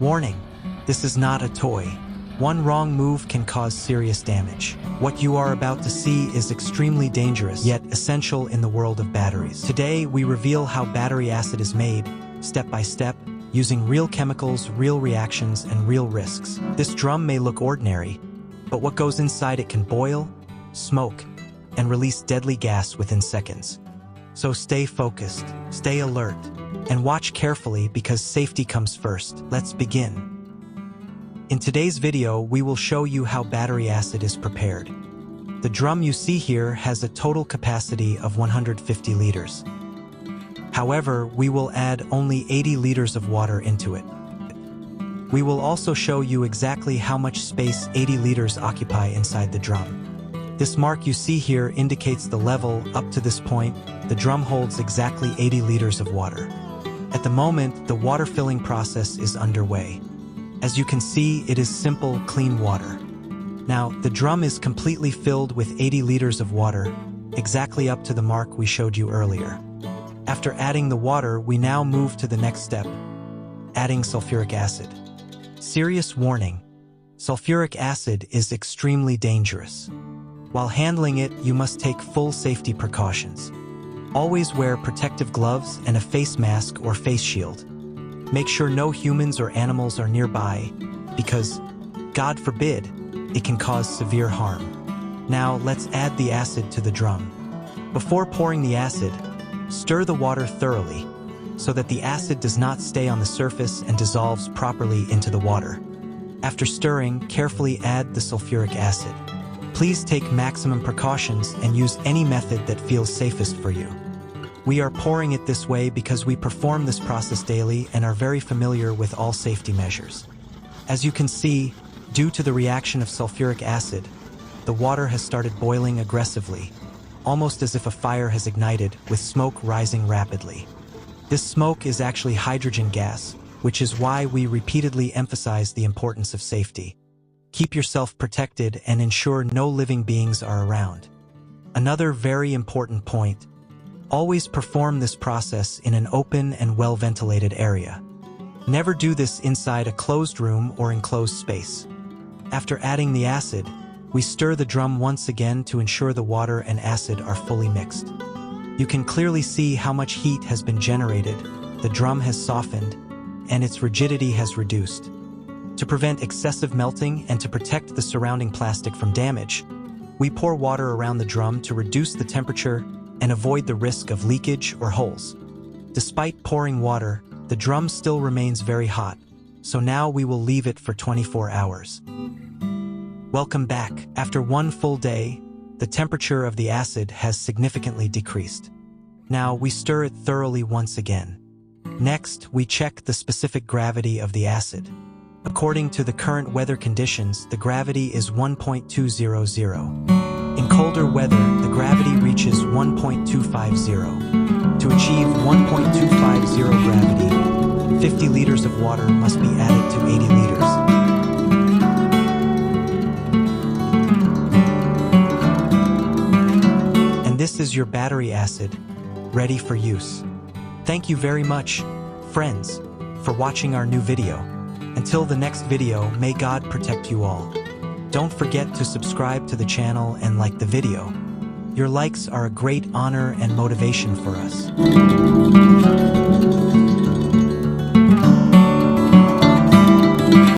Warning, this is not a toy. One wrong move can cause serious damage. What you are about to see is extremely dangerous, yet essential in the world of batteries. Today, we reveal how battery acid is made, step by step, using real chemicals, real reactions, and real risks. This drum may look ordinary, but what goes inside it can boil, smoke, and release deadly gas within seconds. So stay focused, stay alert, and watch carefully because safety comes first. Let's begin. In today's video, we will show you how battery acid is prepared. The drum you see here has a total capacity of 150 liters. However, we will add only 80 liters of water into it. We will also show you exactly how much space 80 liters occupy inside the drum. This mark you see here indicates the level. Up to this point, the drum holds exactly 80 liters of water. At the moment, the water filling process is underway. As you can see, it is simple, clean water. Now, the drum is completely filled with 80 liters of water, exactly up to the mark we showed you earlier. After adding the water, we now move to the next step, adding sulfuric acid. Serious warning, sulfuric acid is extremely dangerous. While handling it, you must take full safety precautions. Always wear protective gloves and a face mask or face shield. Make sure no humans or animals are nearby, because, God forbid, it can cause severe harm. Now, let's add the acid to the drum. Before pouring the acid, stir the water thoroughly, so that the acid does not stay on the surface and dissolves properly into the water. After stirring, carefully add the sulfuric acid. Please take maximum precautions and use any method that feels safest for you. We are pouring it this way because we perform this process daily and are very familiar with all safety measures. As you can see, due to the reaction of sulfuric acid, the water has started boiling aggressively, almost as if a fire has ignited, with smoke rising rapidly. This smoke is actually hydrogen gas, which is why we repeatedly emphasize the importance of safety. Keep yourself protected and ensure no living beings are around. Another very important point: always perform this process in an open and well-ventilated area. Never do this inside a closed room or enclosed space. After adding the acid, we stir the drum once again to ensure the water and acid are fully mixed. You can clearly see how much heat has been generated, the drum has softened, and its rigidity has reduced. To prevent excessive melting and to protect the surrounding plastic from damage, we pour water around the drum to reduce the temperature and avoid the risk of leakage or holes. Despite pouring water, the drum still remains very hot, so now we will leave it for 24 hours. Welcome back. After one full day, the temperature of the acid has significantly decreased. Now we stir it thoroughly once again. Next, we check the specific gravity of the acid. According to the current weather conditions, the gravity is 1.200. In colder weather, the gravity reaches 1.250. To achieve 1.250 gravity, 50 liters of water must be added to 80 liters. And this is your battery acid, ready for use. Thank you very much, friends, for watching our new video. Until the next video, may God protect you all. Don't forget to subscribe to the channel and like the video. Your likes are a great honor and motivation for us.